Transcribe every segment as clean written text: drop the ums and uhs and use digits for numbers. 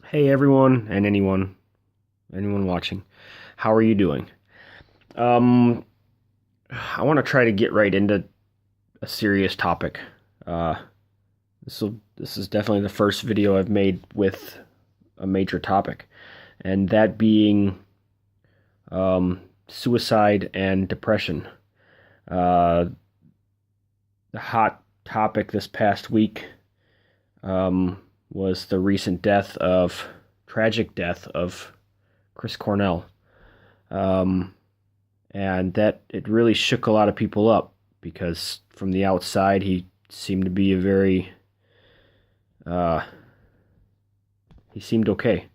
Hey everyone and anyone watching. How are you doing? Um I want to try to get right into a serious topic. Uh this is definitely the first video I've made with a major topic, and that being suicide and depression. Uh the hot topic this past week was the recent tragic death of Chris Cornell. Um and that it really shook a lot of people up because from the outside he seemed to be a very uh, he seemed okay.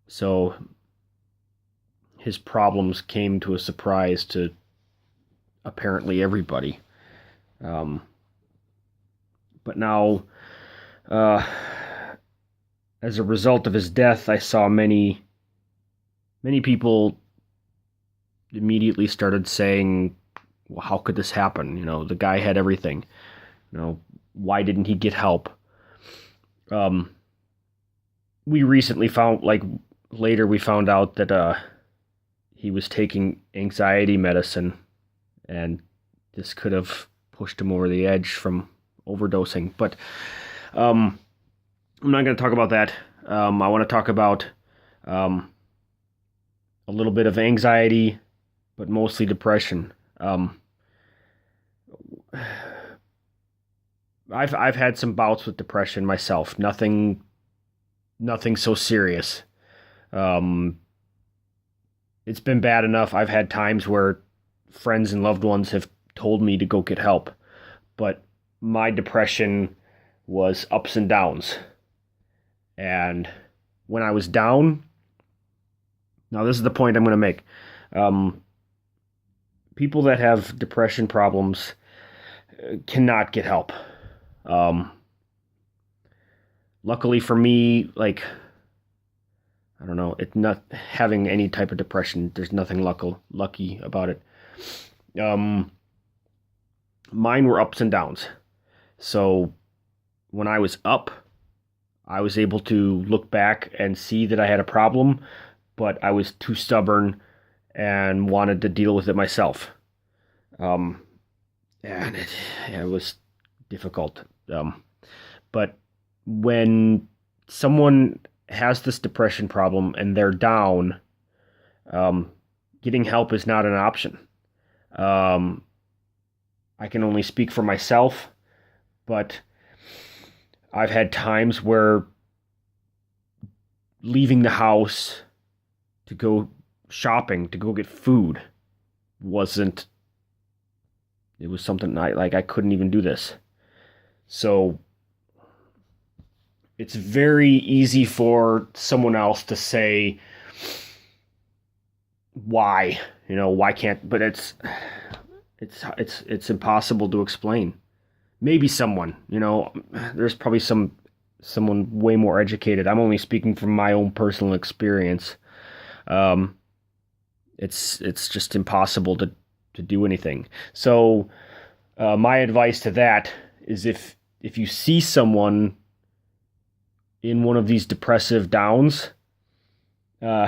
So his problems came to a surprise to apparently everybody. Um, but now, uh, as a result of his death, I saw many people immediately started saying, "Well, how could this happen? The guy had everything. Why didn't he get help?" Um, we recently found, like, later we found out that he was taking anxiety medicine, and this could have pushed him over the edge from overdosing. But um, I'm not going to talk about that. I want to talk about um, a little bit of anxiety, but mostly depression. I've had some bouts with depression myself. Nothing so serious. Um, it's been bad enough. I've had times where friends and loved ones have told me to go get help, but my depression was ups and downs. And when I was down, now this is the point I'm going to make. Um, People that have depression problems cannot get help. Um, Luckily for me, like, I don't know, it's not having any type of depression. There's nothing lucky about it. Um, Mine were ups and downs. So when I was up, I was able to look back and see that I had a problem, but I was too stubborn and wanted to deal with it myself. Um, and it was difficult. But when someone has this depression problem and they're down, um, getting help is not an option. Um, I can only speak for myself, but I've had times where leaving the house to go shopping, to go get food, wasn't, it was something I couldn't even do this. So it's very easy for someone else to say, why? Why can't, but it's impossible to explain. Maybe there's probably someone way more educated. I'm only speaking from my own personal experience. Um, it's just impossible to do anything. So my advice to that is, if you see someone in one of these depressive downs, uh,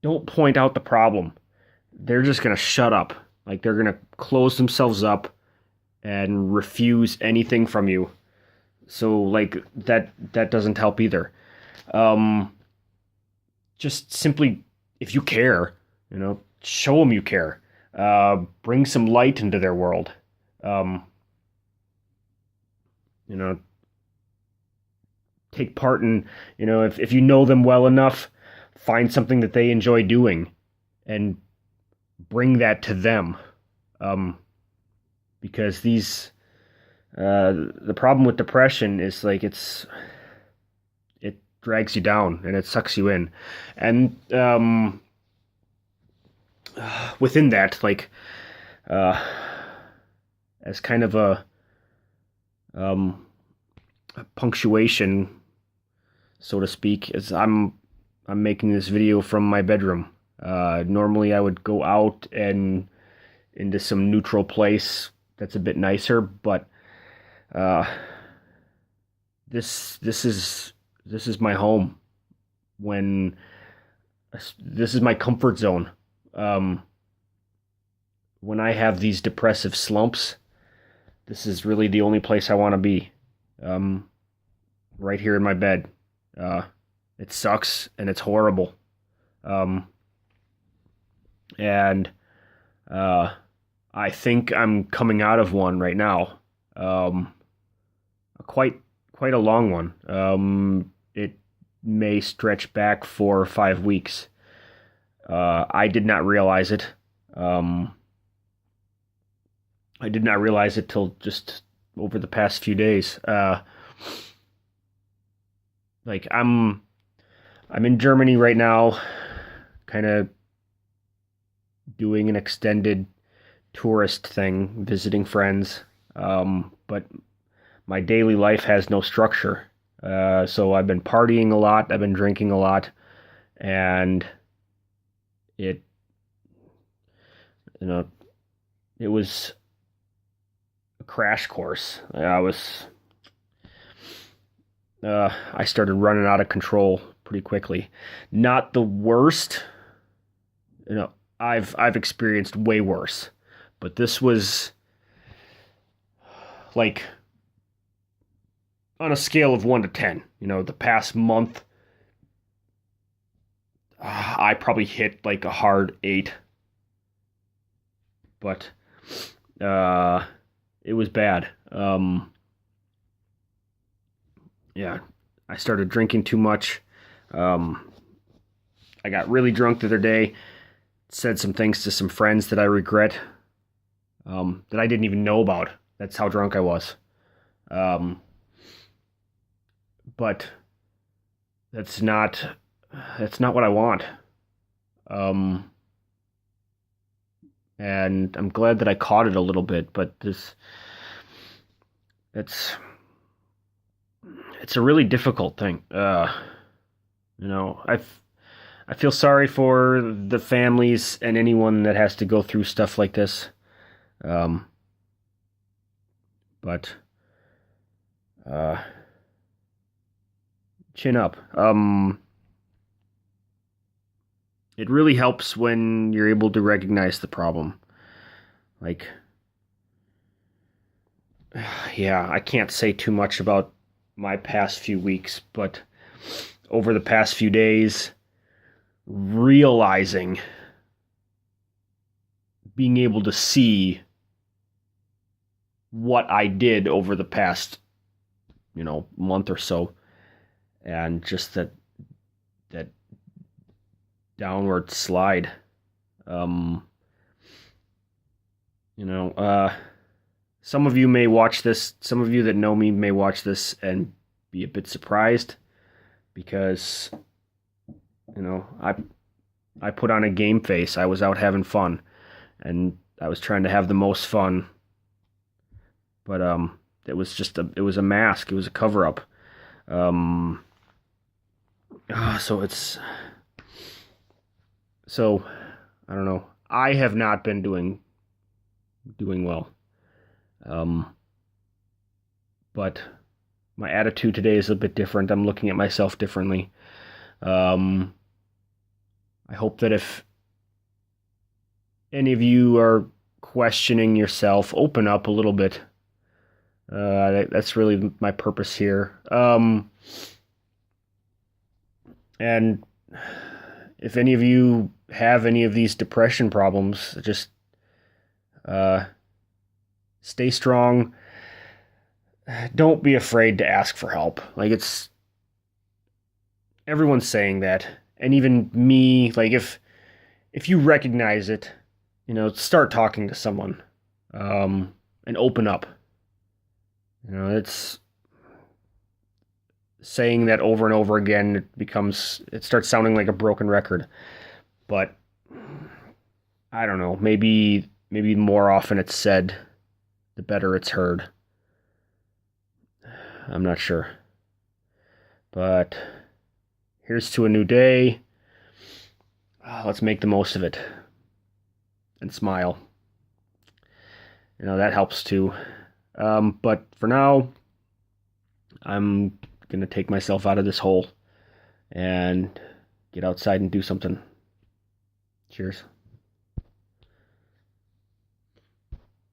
don't point out the problem. They're just gonna shut up. Like, they're gonna close themselves up and refuse anything from you. So, like, that doesn't help either. Um, just simply, if you care, show them you care. Bring some light into their world. Um, you know, Take part in, if you know them well enough, find something that they enjoy doing and bring that to them. Because the problem with depression is, like, it drags you down and it sucks you in. And within that, like, uh, as kind of a punctuation, so to speak, as I'm making this video from my bedroom. Normally I would go out and into some neutral place that's a bit nicer, but uh, this is This is my home. When this is my comfort zone. Um, when I have these depressive slumps, this is really the only place I want to be. Um, right here in my bed. Uh, it sucks and it's horrible. Um, and uh, I think I'm coming out of one right now. Um, quite quite a long one. It may stretch back 4 or 5 weeks. I did not realize it. Um, I did not realize it till just over the past few days. Like I'm in Germany right now, kind of doing an extended tourist thing, visiting friends. But my daily life has no structure. So I've been partying a lot, I've been drinking a lot, and it, you know, it was a crash course. I started running out of control pretty quickly. Not the worst, I've experienced way worse, but this was like on a scale of 1 to 10. The past month, I probably hit like a hard 8, but it was bad. Yeah, I started drinking too much. I got really drunk the other day, said some things to some friends that I regret, that I didn't even know about. That's how drunk I was. But that's not what I want. And I'm glad that I caught it a little bit, but it's a really difficult thing. I feel sorry for the families and anyone that has to go through stuff like this. But chin up. It really helps when you're able to recognize the problem. Like, yeah, I can't say too much about my past few weeks, but over the past few days, realizing, being able to see what I did over the past, month or so, and just that downward slide. Some of you may watch this, some of you that know me may watch this and be a bit surprised because, I put on a game face. I was out having fun and I was trying to have the most fun, but it was a mask. It was a cover up. So I don't know. I have not been doing well. But my attitude today is a bit different. I'm looking at myself differently. I hope that if any of you are questioning yourself, open up a little bit. That's really my purpose here. And if any of you have any of these depression problems, just stay strong. Don't be afraid to ask for help. Like, everyone's saying that, and even me. Like, if you recognize it, start talking to someone, and open up. It's saying that over and over again. It starts sounding like a broken record. But I don't know. Maybe the more often it's said, the better it's heard. I'm not sure. But here's to a new day. Let's make the most of it. And smile. That helps too. But for now, I'm going to take myself out of this hole and get outside and do something. Cheers.